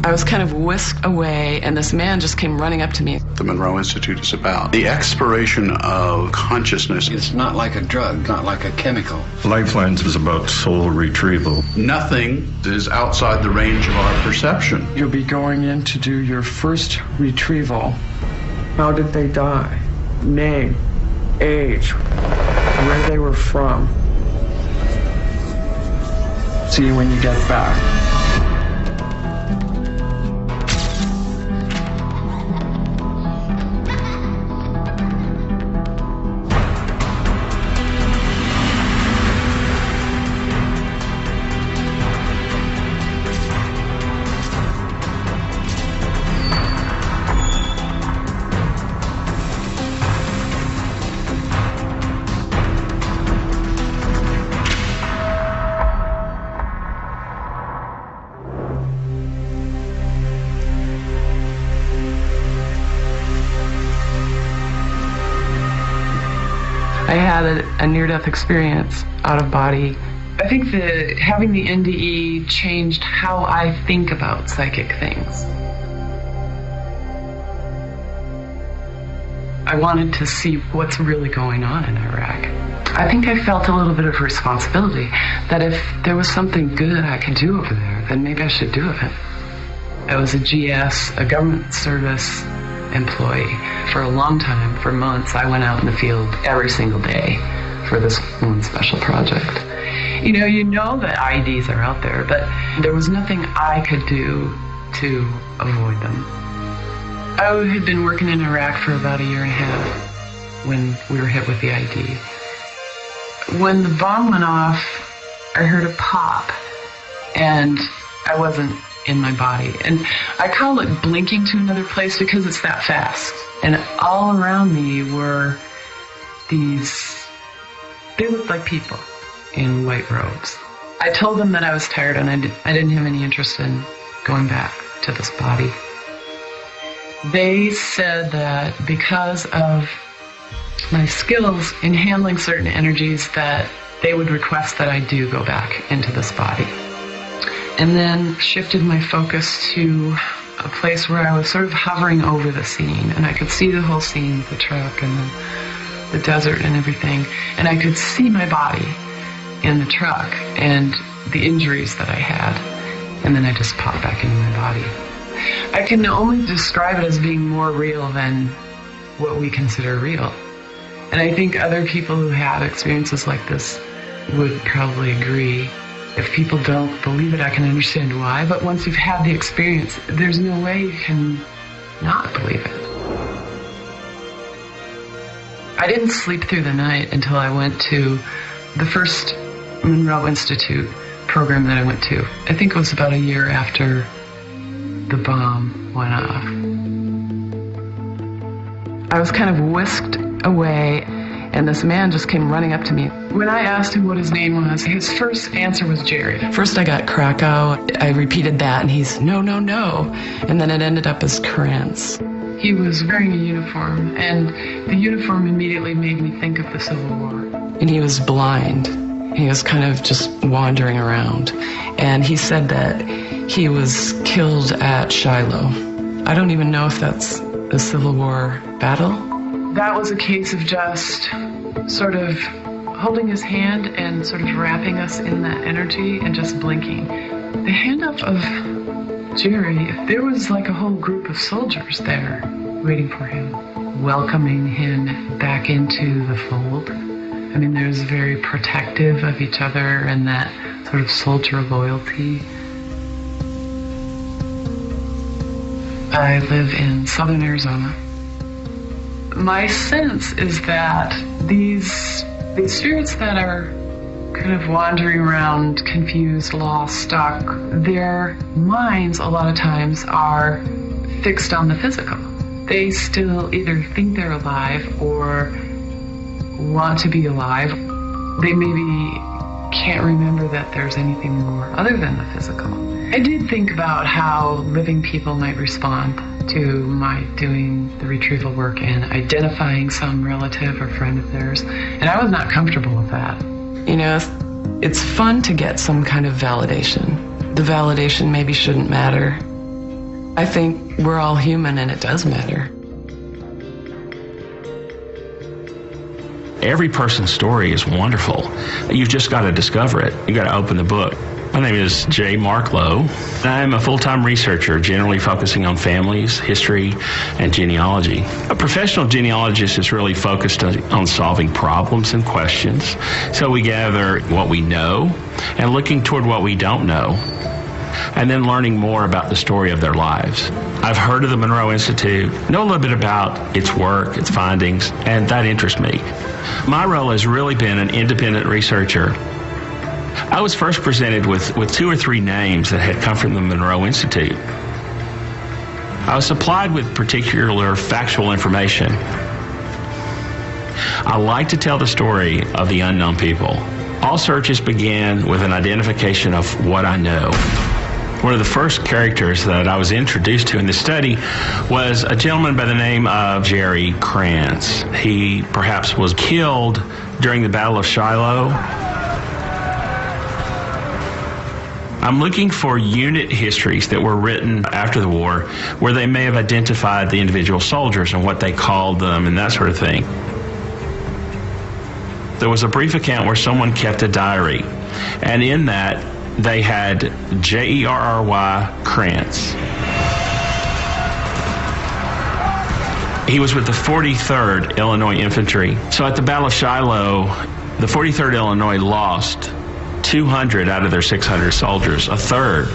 I was kind of whisked away, and this man just came running up to me. The Monroe Institute is about the exploration of consciousness. It's not like a drug, not like a chemical. Lifelines is about soul retrieval. Nothing is outside the range of our perception. You'll be going in to do your first retrieval. How did they die? Name, age, where they were from. See you when you get back. I had a near-death experience, out of body. I think that having the NDE changed how I think about psychic things. I wanted to see what's really going on in Iraq. I think I felt a little bit of responsibility that if there was something good I could do over there, then maybe I should do it. I was a GS, a government service employee. For a long time, for months, I went out in the field every single day for this one special project. You know that IEDs are out there, but there was nothing I could do to avoid them. I had been working in Iraq for about a year and a half when we were hit with the IED. When the bomb went off, I heard a pop, and I wasn't in my body. And I call it blinking to another place because it's that fast. And all around me were they looked like people in white robes. I told them that I was tired and I didn't have any interest in going back to this body. They said that because of my skills in handling certain energies that they would request that I do go back into this body. And then shifted my focus to a place where I was sort of hovering over the scene, and I could see the whole scene, the truck and the desert and everything, and I could see my body in the truck and the injuries that I had, and then I just popped back into my body. I can only describe it as being more real than what we consider real. And I think other people who have experiences like this would probably agree. If people don't believe it, I can understand why, but once you've had the experience, there's no way you can not believe it. I didn't sleep through the night until I went to the first Monroe Institute program that I went to. I think it was about a year after the bomb went off. I was kind of whisked away, and this man just came running up to me. When I asked him what his name was, his first answer was Jerry. First I got Krakow. I repeated that, and he's, no. And then it ended up as Krantz. He was wearing a uniform, and the uniform immediately made me think of the Civil War. And he was blind. He was kind of just wandering around. And he said that he was killed at Shiloh. I don't even know if that's a Civil War battle. That was a case of just sort of holding his hand and sort of wrapping us in that energy and just blinking. The hand up of Jerry, there was like a whole group of soldiers there waiting for him, welcoming him back into the fold. I mean, there's very protective of each other and that sort of soldier loyalty. I live in southern Arizona. My sense is that these spirits that are kind of wandering around, confused, lost, stuck, their minds a lot of times are fixed on the physical. They still either think they're alive or want to be alive. They maybe can't remember that there's anything more other than the physical. I did think about how living people might respond to my doing the retrieval work and identifying some relative or friend of theirs, and I was not comfortable with that. You know, it's fun to get some kind of validation. The validation maybe shouldn't matter, I think we're all human and it does matter. Every person's story is wonderful. You've just got to discover it. You got to open the book. My name is Jay Marklow. I'm a full-time researcher, generally focusing on families, history, and genealogy. A professional genealogist is really focused on solving problems and questions. So we gather what we know and looking toward what we don't know, and then learning more about the story of their lives. I've heard of the Monroe Institute, know a little bit about its work, its findings, and that interests me. My role has really been an independent researcher. I was first presented with 2 or 3 names that had come from the Monroe Institute. I was supplied with particular factual information. I like to tell the story of the unknown people. All searches began with an identification of what I know. One of the first characters that I was introduced to in the study was a gentleman by the name of Jerry Krantz. He perhaps was killed during the Battle of Shiloh. I'm looking for unit histories that were written after the war where they may have identified the individual soldiers and what they called them and that sort of thing. There was a brief account where someone kept a diary, and in that they had Jerry Krantz. He was with the 43rd Illinois Infantry. So at the Battle of Shiloh, the 43rd Illinois lost 200 out of their 600 soldiers, a third.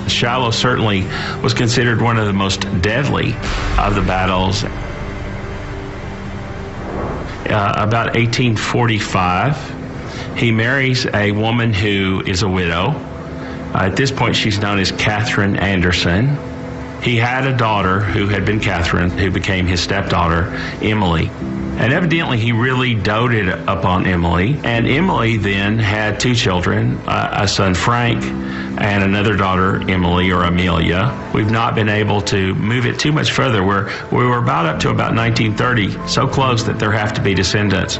Shiloh certainly was considered one of the most deadly of the battles. About 1845, he marries a woman who is a widow. At this point, she's known as Catherine Anderson. He had a daughter who had been Catherine, who became his stepdaughter, Emily. And evidently, he really doted upon Emily. And Emily then had 2 children, a son, Frank, and another daughter, Emily or Amelia. We've not been able to move it too much further. We were about up to about 1930, so close that there have to be descendants.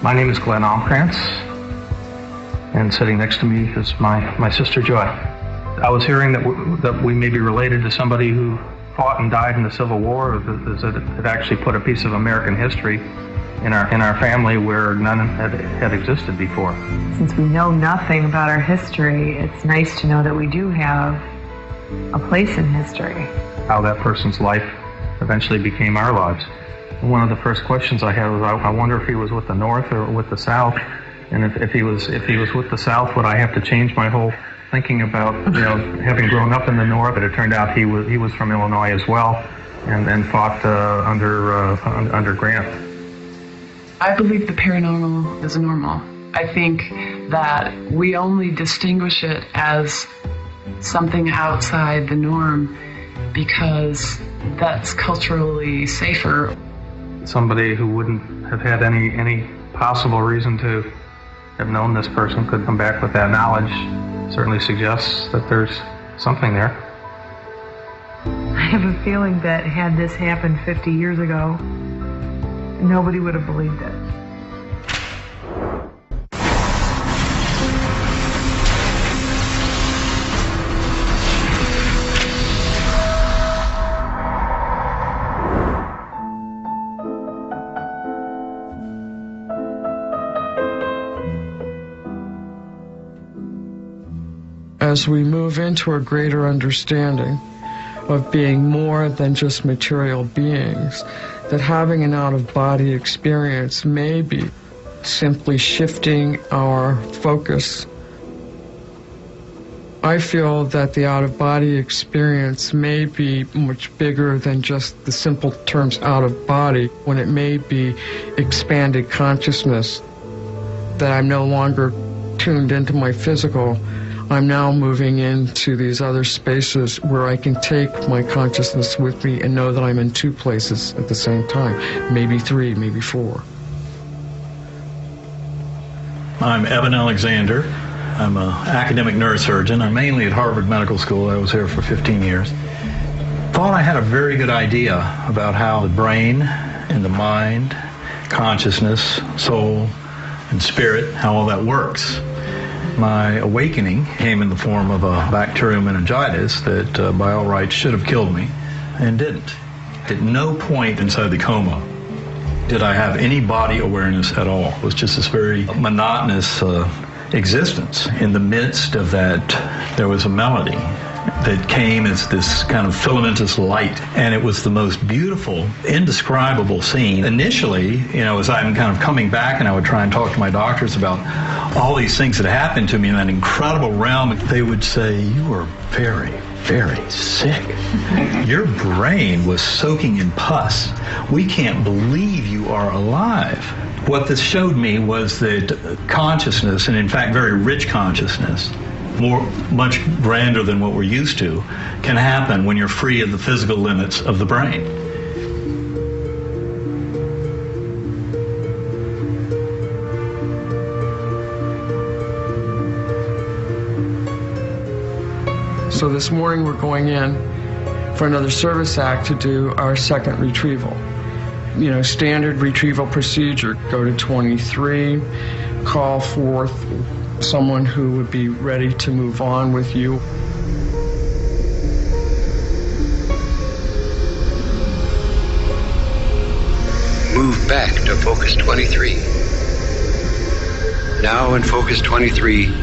My name is Glenn Omkrantz, and sitting next to me is my sister Joy. I was hearing that we may be related to somebody who fought and died in the Civil War, or that it actually put a piece of American history in our family where none had existed before. Since we know nothing about our history, it's nice to know that we do have a place in history. How that person's life eventually became our lives. One of the first questions I had was, I wonder if he was with the North or with the South, and if he was with the South, would I have to change my whole thinking about, having grown up in the North? But it turned out he was from Illinois as well, and fought under Grant. I believe the paranormal is normal. I think that we only distinguish it as something outside the norm because that's culturally safer. Somebody who wouldn't have had any possible reason to have known this person could come back with that knowledge certainly suggests that there's something there. I have a feeling that had this happened 50 years ago, nobody would have believed it. As we move into a greater understanding of being more than just material beings, that having an out-of-body experience may be simply shifting our focus. I feel that the out-of-body experience may be much bigger than just the simple terms out-of-body, when it may be expanded consciousness, that I'm no longer tuned into my physical. I'm now moving into these other spaces where I can take my consciousness with me and know that I'm in 2 places at the same time, maybe 3, maybe 4. I'm Evan Alexander. I'm an academic neurosurgeon. I'm mainly at Harvard Medical School. I was here for 15 years. Thought I had a very good idea about how the brain and the mind, consciousness, soul, and spirit, how all that works. My awakening came in the form of a bacterial meningitis that by all rights should have killed me and didn't. At no point inside the coma did I have any body awareness at all. It was just this very monotonous existence. In the midst of that, there was a melody that came as this kind of filamentous light, and it was the most beautiful, indescribable scene. Initially, as I'm kind of coming back and I would try and talk to my doctors about all these things that happened to me in that incredible realm, they would say, "You were very, very sick. Your brain was soaking in pus. We can't believe you are alive." What this showed me was that consciousness, and in fact very rich consciousness, much grander than what we're used to, can happen when you're free of the physical limits of the brain. So this morning we're going in for another service act to do our second retrieval. Standard retrieval procedure. Go to 23, call forth someone who would be ready to move on with you. Move back to focus 23. Now in focus 23,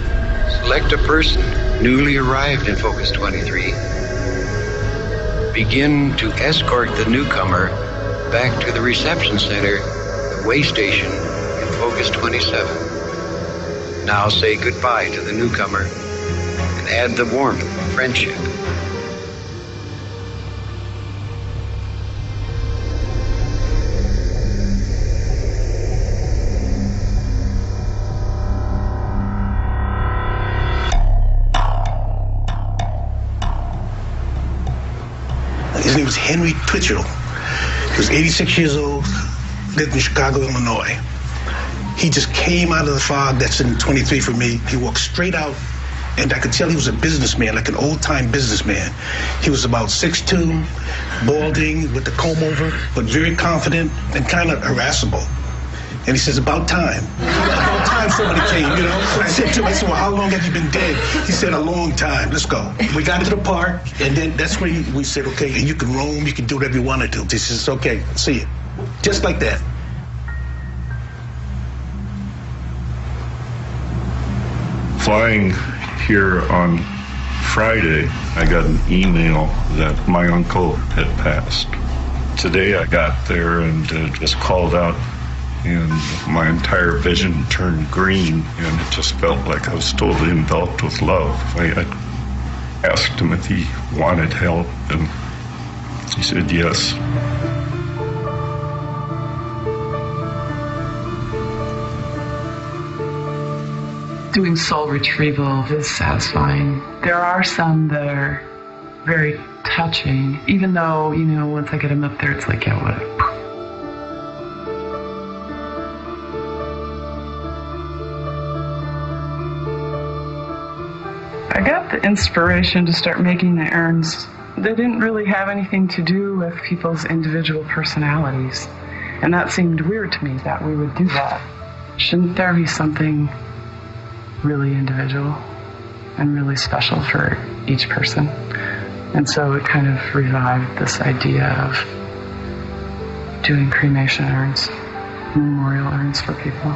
select a person newly arrived in focus 23. Begin to escort the newcomer back to the reception center, the way station in focus 27. Now say goodbye to the newcomer and add the warmth of friendship. His name was Henry Twitchell. He was 86 years old, lived in Chicago, Illinois. He just came out of the fog that's in 23 for me. He walked straight out, and I could tell he was a businessman, like an old-time businessman. He was about 6'2", balding, with the comb over, but very confident and kind of irascible. And he says, "About time. About time somebody came, I said to him, well, how long have you been dead? He said, "A long time. Let's go." We got to the park, and then that's when we said, "Okay, you can roam, you can do whatever you want to do." He says, "Okay, see you." Just like that. Flying here on Friday, I got an email that my uncle had passed. Today I got there and just called out, and my entire vision turned green, and it just felt like I was totally enveloped with love. I asked him if he wanted help, and he said yes. Doing soul retrieval is satisfying. There are some that are very touching, even though, once I get them up there, it's like, yeah, what? I got the inspiration to start making the urns. They didn't really have anything to do with people's individual personalities. And that seemed weird to me, that we would do that. Shouldn't there be something really individual and really special for each person? And so it kind of revived this idea of doing cremation urns, memorial urns for people.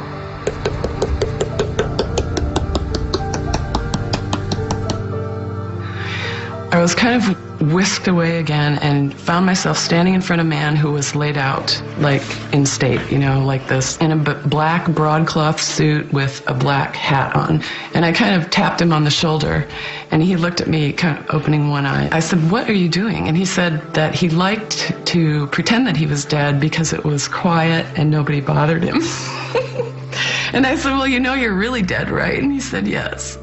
I was kind of whisked away again and found myself standing in front of a man who was laid out like in state, like this, in a black broadcloth suit with a black hat on. And I kind of tapped him on the shoulder, and he looked at me, kind of opening one eye. I said, "What are you doing?" And he said that he liked to pretend that he was dead because it was quiet and nobody bothered him. And I said, "Well, you're really dead, right?" And he said, "Yes."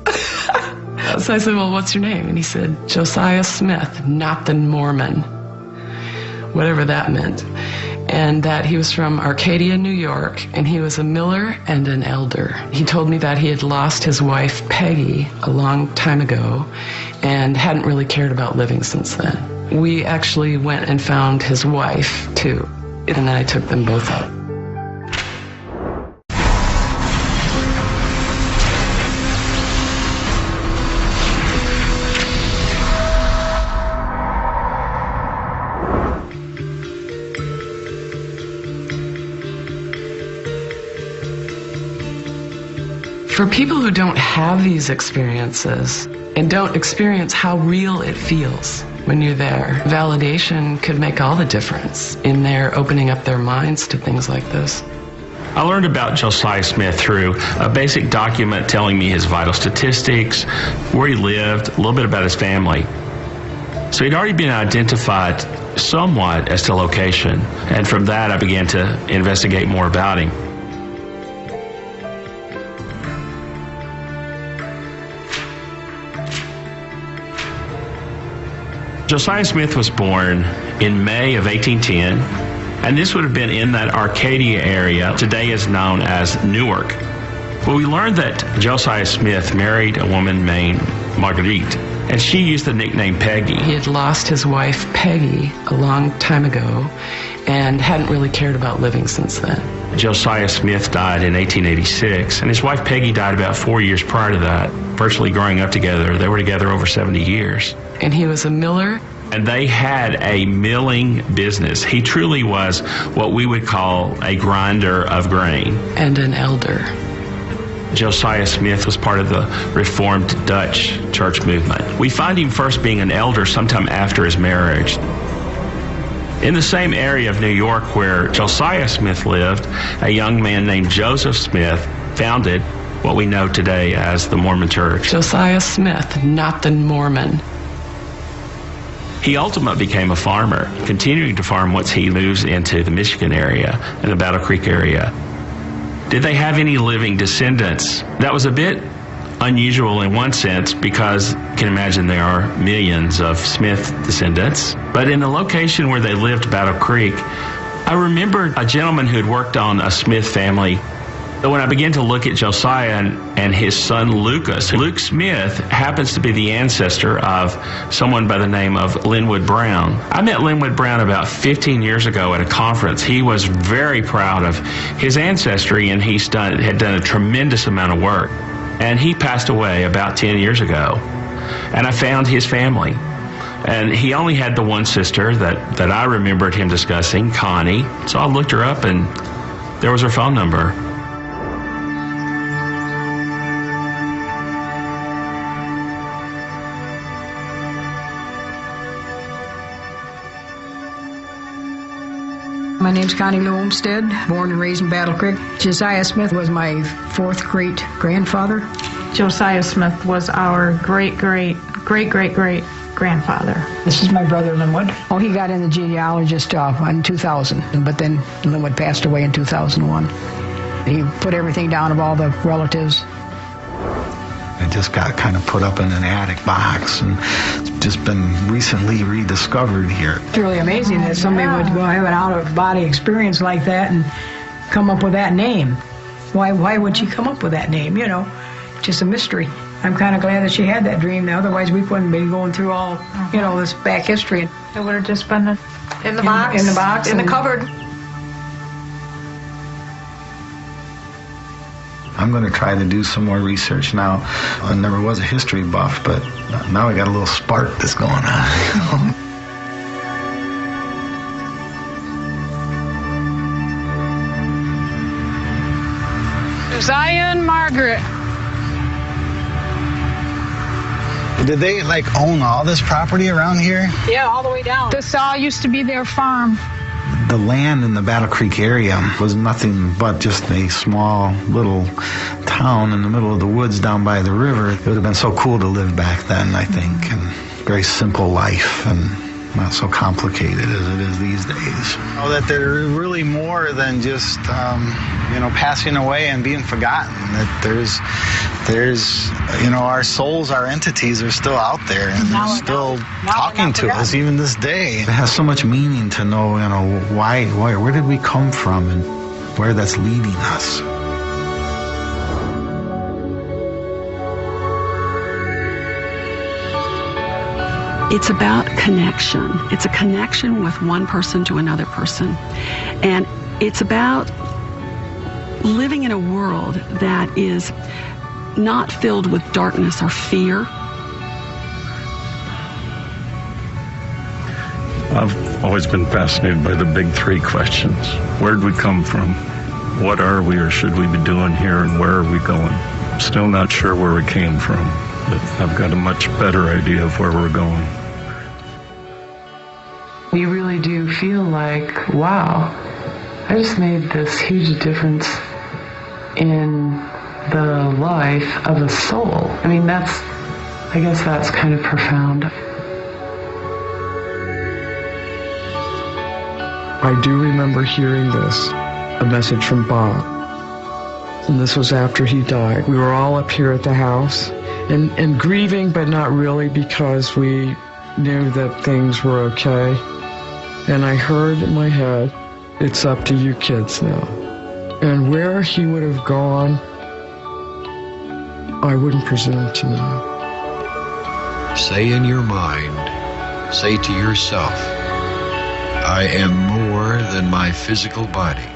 So I said, "Well, what's your name?" And he said, "Josiah Smith, not the Mormon," whatever that meant. And that he was from Arcadia, New York, and he was a miller and an elder. He told me that he had lost his wife, Peggy, a long time ago, and hadn't really cared about living since then. We actually went and found his wife, too, and then I took them both up. For people who don't have these experiences and don't experience how real it feels when you're there, validation could make all the difference in their opening up their minds to things like this. I learned about Josiah Smith through a basic document telling me his vital statistics, where he lived, a little bit about his family. So he'd already been identified somewhat as to location, and from that I began to investigate more about him. Josiah Smith was born in May of 1810, and this would have been in that Arcadia area today is known as Newark. Well, we learned that Josiah Smith married a woman named Marguerite, and she used the nickname Peggy. He had lost his wife, Peggy, a long time ago, and hadn't really cared about living since then. Josiah Smith died in 1886, and his wife Peggy died about 4 years prior to that, virtually growing up together. They were together over 70 years. And he was a miller. And they had a milling business. He truly was what we would call a grinder of grain. And an elder. Josiah Smith was part of the Reformed Dutch church movement. We find him first being an elder sometime after his marriage. In the same area of New York where Josiah Smith lived, a young man named Joseph Smith founded what we know today as the Mormon Church. Josiah Smith, not the Mormon. He ultimately became a farmer, continuing to farm once he moves into the Michigan area and the Battle Creek area. Did they have any living descendants? That was a bit unusual in one sense because you can imagine there are millions of Smith descendants. But in the location where they lived, Battle Creek, I remembered a gentleman who had worked on a Smith family. So when I began to look at Josiah and his son Lucas, Luke Smith happens to be the ancestor of someone by the name of Linwood Brown. I met Linwood Brown about 15 years ago at a conference. He was very proud of his ancestry, and had done a tremendous amount of work. And he passed away about 10 years ago. And I found his family. And he only had the one sister that I remembered him discussing, Connie. So I looked her up, and there was her phone number. My name's Connie Lou Olmsted, born and raised in Battle Creek. Josiah Smith was my fourth great-grandfather. Josiah Smith was our great-great-great-great-grandfather. This is my brother, Linwood. Oh, he got in the genealogist in 2000, but then Linwood passed away in 2001. He put everything down of all the relatives. It just got kind of put up in an attic box, and it's just been recently rediscovered here. It's really amazing that somebody would go have an out-of-body experience like that and come up with that name. Why would she come up with that name, Just a mystery. I'm kind of glad that she had that dream now, otherwise we wouldn't be going through all, this back history. It would have just been in the box. In the box. In the cupboard. I'm going to try to do some more research now. I never was a history buff, but now I got a little spark that's going on. Josiah and Margaret. Did they own all this property around here? Yeah, all the way down. This all used to be their farm. The land in the Battle Creek area was nothing but just a small little town in the middle of the woods down by the river. It would have been so cool to live back then, I think, and very simple life and not so complicated as it is these days. That they're really more than just, passing away and being forgotten. That there's, our souls, our entities are still out there and they're still talking to us even this day. It has so much meaning to know, why, where did we come from and where that's leading us. It's about connection. It's a connection with one person to another person. And it's about living in a world that is not filled with darkness or fear. I've always been fascinated by the big three questions. Where did we come from? What are we or should we be doing here? And where are we going? Still not sure where we came from, but I've got a much better idea of where we're going. You really do feel like, wow, I just made this huge difference in the life of a soul. I mean, I guess that's kind of profound. I do remember hearing this, a message from Bob. And this was after he died. We were all up here at the house and grieving, but not really, because we knew that things were okay. And I heard in my head, it's up to you kids now. And where he would have gone, I wouldn't presume to know. Say in your mind, say to yourself, I am more than my physical body.